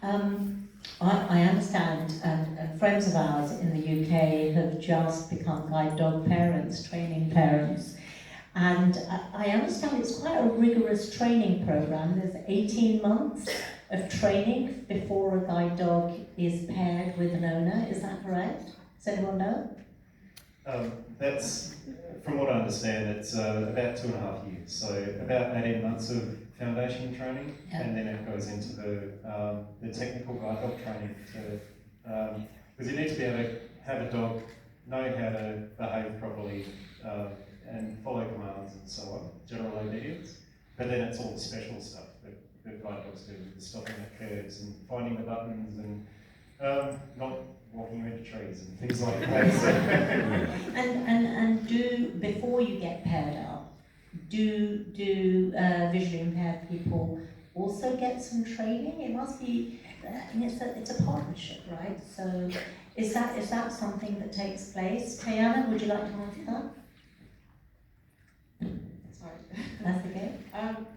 I understand, and friends of ours in the UK have just become guide dog parents, training parents, and I understand it's quite a rigorous training program. There's 18 months of training before a guide dog is paired with an owner. Is that correct? Does anyone know? That's, from what I understand, it's about 2.5 years. So about 18 months of foundation training, and then it goes into the technical guide dog training. Because you need to be able to have a dog know how to behave properly and follow commands and so on, general obedience. But then it's all the special stuff that guide dogs do, the stopping at curves and finding the buttons and not walking you into trees and things like that. And do, before you get paired up, do visually impaired people also get some training? It must be, I mean, it's a partnership, right? So is that something that takes place? Tayana, would you like to answer that? Sorry. That's okay.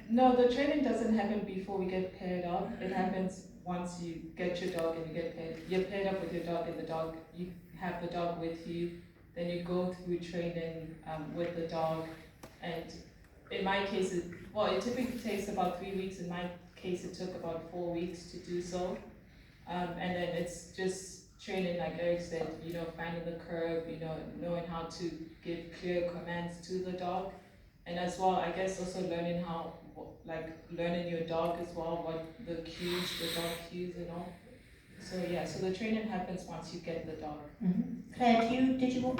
No, the training doesn't happen before we get paired up. It happens once you get your dog and you get paired. You're paired up with your dog and the dog, you have the dog with you, then you go through training with the dog. And in my case, it typically takes about 3 weeks. In my case, it took about 4 weeks to do so. And then it's just training, like Eric said, finding the curve, knowing how to give clear commands to the dog. And as well, I guess also learning learning your dog as well, what the cues, the dog cues and all. So yeah, so the training happens once you get the dog. Mm-hmm. Claire, did you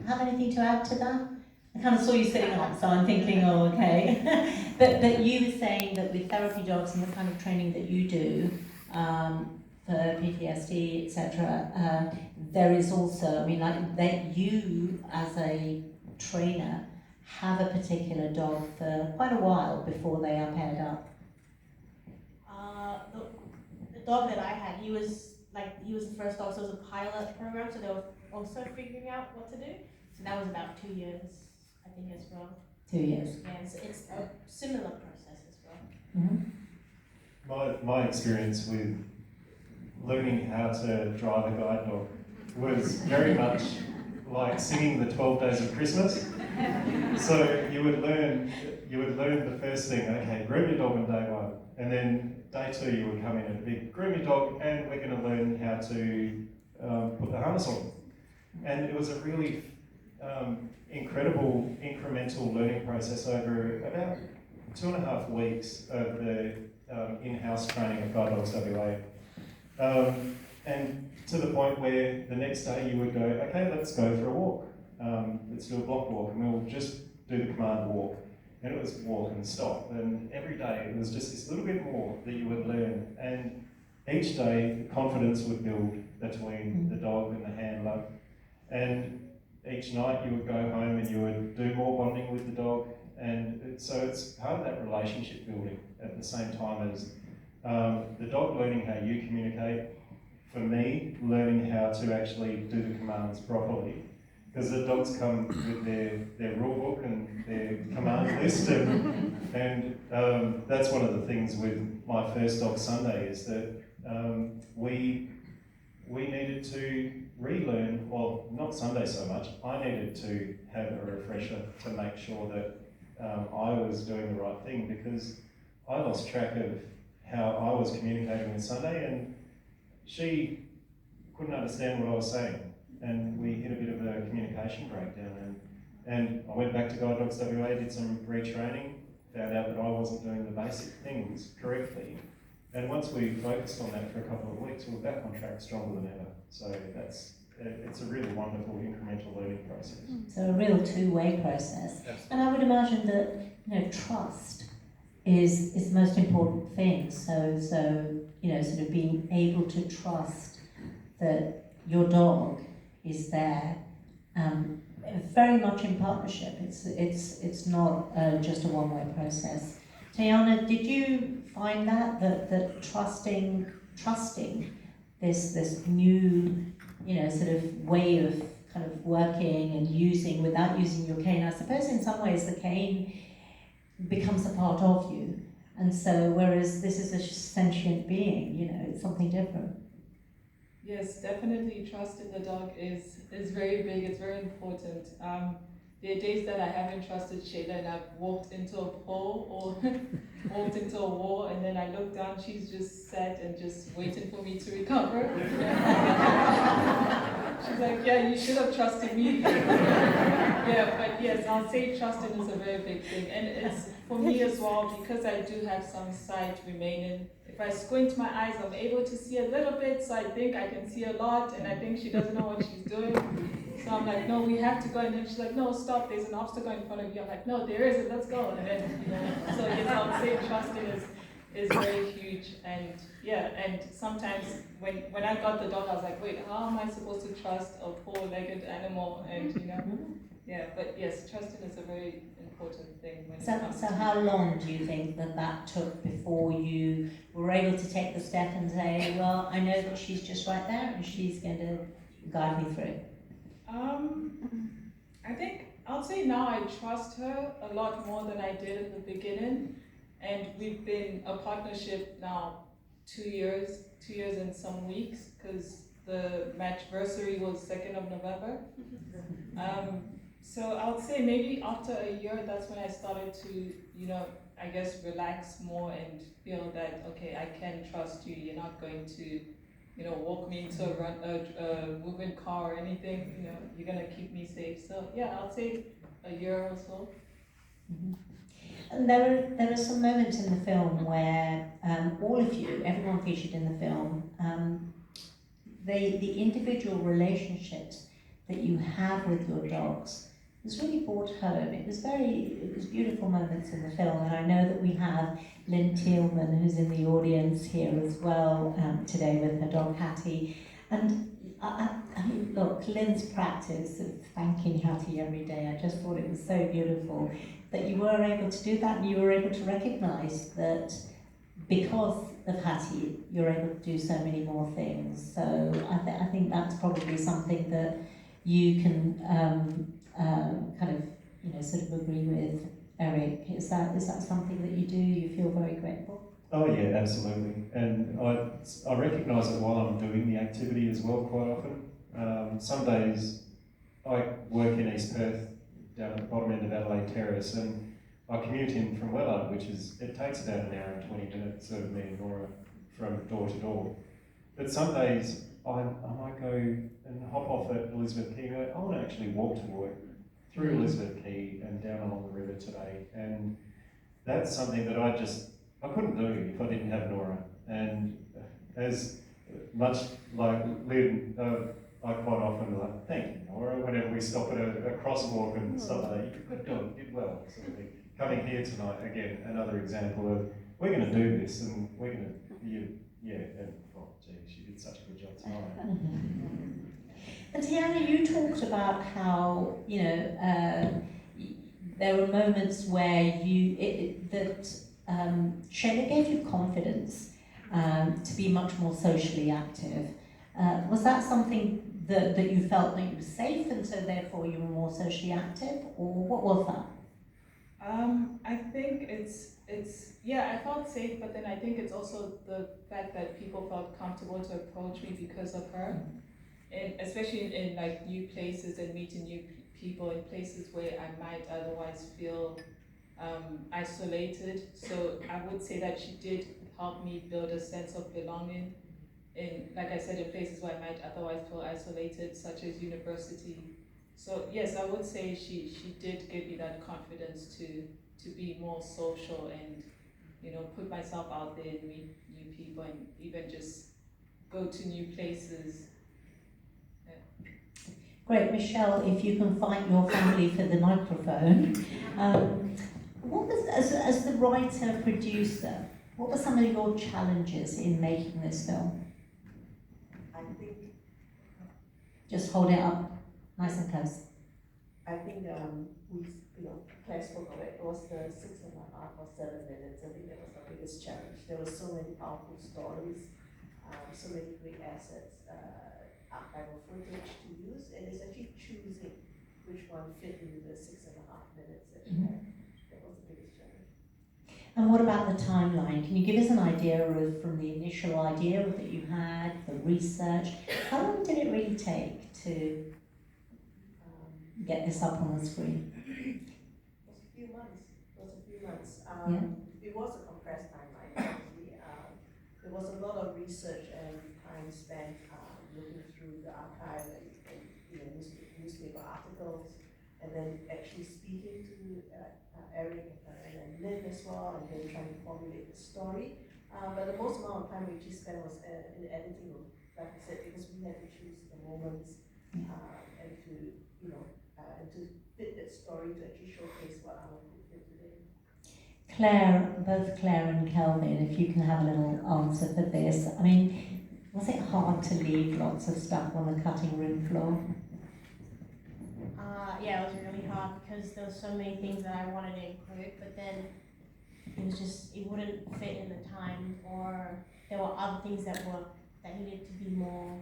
have anything to add to that? I kind of saw you sitting up, so I'm thinking, oh, okay. but you were saying that with therapy dogs and the kind of training that you do for PTSD, etc., there is also, I mean, like that you as a trainer have a particular dog for quite a while before they are paired up. The dog that I had, he was the first dog, so it was a pilot program, so they were also figuring out what to do. So that was about 2 years, I think, as well. 2 years. Yeah, it's a similar process as well. Mm-hmm. My experience with learning how to drive a guide dog was very much like singing the 12 Days of Christmas. So you would learn the first thing, okay, groom your dog on day 1, and then day 2 you would come in and be groom your dog, and we're going to learn how to put the harness on. And it was a really incredible incremental learning process over about 2.5 weeks of the in-house training of Guide Dogs WA. And to the point where the next day you would go, okay, let's go for a walk. Let's do a block walk, and we'll just do the command walk. And it was walk and stop. And every day it was just this little bit more that you would learn. And each day the confidence would build between the dog and the handler. And each night you would go home and you would do more bonding with the dog. And so it's part of that relationship building at the same time as the dog learning how you communicate. For me, learning how to actually do the commands properly. Because the dogs come with their rule book and their command list, and that's one of the things with my first dog Sunday is that we needed to relearn, well, not Sunday so much, I needed to have a refresher to make sure that I was doing the right thing, because I lost track of how I was communicating with Sunday, and she couldn't understand what I was saying. And we hit a bit of a communication breakdown, and I went back to Guide Dogs WA, did some retraining, found out that I wasn't doing the basic things correctly, and once we focused on that for a couple of weeks, we were back on track stronger than ever. So it's a really wonderful incremental learning process. So a real two-way process. Absolutely. And I would imagine that trust is the most important thing. So sort of being able to trust that your dog is there, very much in partnership. It's not just a one-way process. Tayana, did you find that trusting this new sort of way of kind of working and using without using your cane? I suppose in some ways the cane becomes a part of you, And so, whereas this is a sentient being, you know, it's something different. Yes, definitely trust in the dog is very big, it's very important. There are days that I haven't trusted Shayla and I've walked into a pole or walked into a wall and then I look down, she's just sat and just waiting for me to recover. She's like, yeah, you should have trusted me. Yeah, but yes, I'll say trusting is a very big thing. And it's for me as well, because I do have some sight remaining. If I squint my eyes, I'm able to see a little bit, so I think I can see a lot, and I think she doesn't know what she's doing. So I'm like, no, we have to go. And then she's like, no, stop, there's an obstacle in front of you. I'm like, no, there isn't, let's go. And then, you know, so yes, I would say trusting is very huge. And yeah, and sometimes when I got the dog, I was like, wait, how am I supposed to trust a four-legged animal? And you know, yeah, but yes, trusting is a very important thing when it comes So to how long do you think that took before you were able to take the step and say, well, I know that she's just right there and she's going to guide me through? I think I'll say now I trust her a lot more than I did at the beginning, and we've been a partnership now 2 years and some weeks, because the matchversary was 2nd of November. So I would say maybe after a year, that's when I started to, you know, I guess relax more and feel that, okay, I can trust you. You're not going to, you know, walk me into a moving car or anything. You know, you're gonna keep me safe. So yeah, I'll say a year or so. Mm-hmm. And there are some moments in the film where all of you, everyone featured in the film, the individual relationships that you have with your dogs was really brought home. It was beautiful moments in the film, and I know that we have Lynn Thielman, who's in the audience here as well today with her dog Hattie. And I mean, look, Lynn's practice of thanking Hattie every day, I just thought it was so beautiful that you were able to do that, and you were able to recognise that because of Hattie, you're able to do so many more things. So I think that's probably something that you can kind of, you know, sort of agree with, Eric. Is that something that you do? You feel very grateful? Oh yeah, absolutely. And I recognise it while I'm doing the activity as well quite often. Some days I work in East Perth, down at the bottom end of Adelaide Terrace, and I commute in from Wellard, it takes about an hour and 20 minutes of me and Nora from door to door. But some days I might go and hop off at Elizabeth Quay and go, I want to actually walk to work through Elizabeth Quay and down along the river today. And that's something that I couldn't do if I didn't have Nora. And as much like Lynn, I quite often like, thank you, Nora, whenever we stop at a crosswalk and stuff like that. You could do it, did well, sort of thing. Coming here tonight, again, another example of, we're going to do this and we're going to, and oh, gee, she did such a good job tonight. And Tiana, you talked about how, you know, there were moments where Shayla gave you confidence to be much more socially active. Was that something that you felt that you were safe and so therefore you were more socially active, or what was that? I think it's I felt safe, but then I think it's also the fact that people felt comfortable to approach me because of her, and especially in like new places and meeting new people in places where I might otherwise feel isolated. So I would say that she did help me build a sense of belonging in, like I said, in places where I might otherwise feel isolated, such as university. So yes, I would say she did give me that confidence to be more social and, you know, put myself out there and meet new people and even just go to new places. Great, Michelle, if you can fight your family for the microphone. What was, as the writer, producer, what were some of your challenges in making this film? I think Just hold it up nice and close. I think Claire spoke of it. It was the 6.5 or 7 minutes. I think that was the biggest challenge. There were so many powerful stories, so many great assets, archival footage to use, and it's actually choosing which one fit into the 6.5 minutes that we had. That was the biggest challenge. And what about the timeline? Can you give us an idea of, from the initial idea that you had, the research, how long did it really take to get this up on the screen? It was a few months. It was a few months. Yeah. It was a compressed timeline. Actually. There was a lot of research and time spent looking through the archive and newspaper articles, and then actually speaking to Eric and Lynn as well, and then trying to formulate the story. But the most amount of time we actually spent was in editing, like I said, because we had to choose the moments and to and to fit that story to actually showcase what our group did today. Claire, both Claire and Kelvin, if you can have a little answer for this. I mean, was it hard to leave lots of stuff on the cutting room floor? Yeah, it was really hard because there were so many things that I wanted to include, but then it wouldn't fit in the time, or there were other things that needed to be more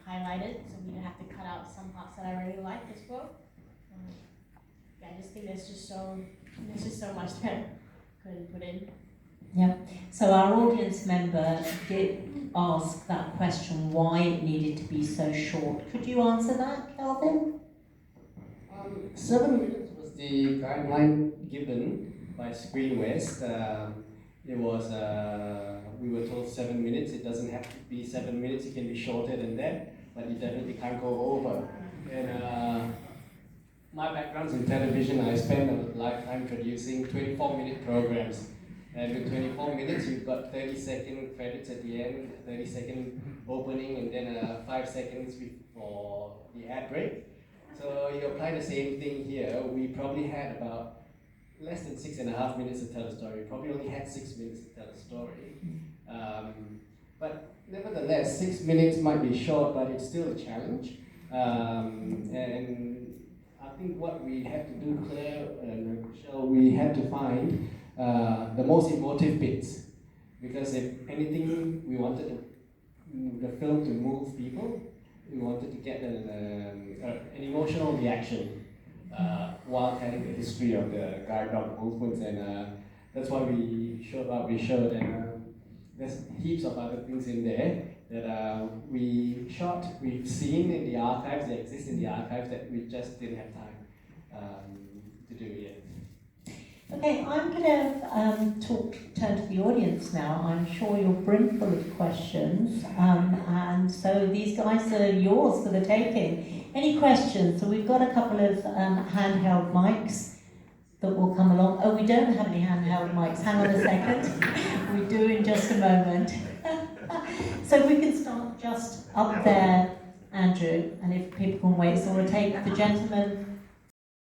highlighted, so we'd have to cut out some parts that I really liked as well. Yeah, I just think there's just so much that I couldn't put in. Yeah. So our audience member did ask that question, why it needed to be so short. Could you answer that, Kelvin? 7 minutes was the guideline given by Screen West. It was, we were told 7 minutes. It doesn't have to be 7 minutes, it can be shorter than that, but it definitely can't go over. And my background's in television. I spent a lifetime producing 24-minute programs. And with 24 minutes, you've got 30-second credits at the end, 30-second opening, and then 5 seconds for the ad break. So you apply the same thing here. We probably had about less than 6.5 minutes to tell a story. Probably only had 6 minutes to tell a story. But nevertheless, 6 minutes might be short, but it's still a challenge. And I think what we had to do, Claire and Michelle, we had to find the most emotive bits. Because if anything, we wanted the film to move people. We wanted to get an emotional reaction while telling the history of the guide dog movements, and that's why we showed what we showed. And there's heaps of other things in there that we shot, we've seen in the archives, they exist in the archives, that we just didn't have time to do yet. Okay, I'm going to turn to the audience now. I'm sure you're brimful of questions, and so these guys are yours for the taking. Any questions? So we've got a couple of handheld mics that will come along. Oh, we don't have any handheld mics. Hang on a second. We do in just a moment. So we can start just up there, Andrew, and if people can wait. So we'll take the gentleman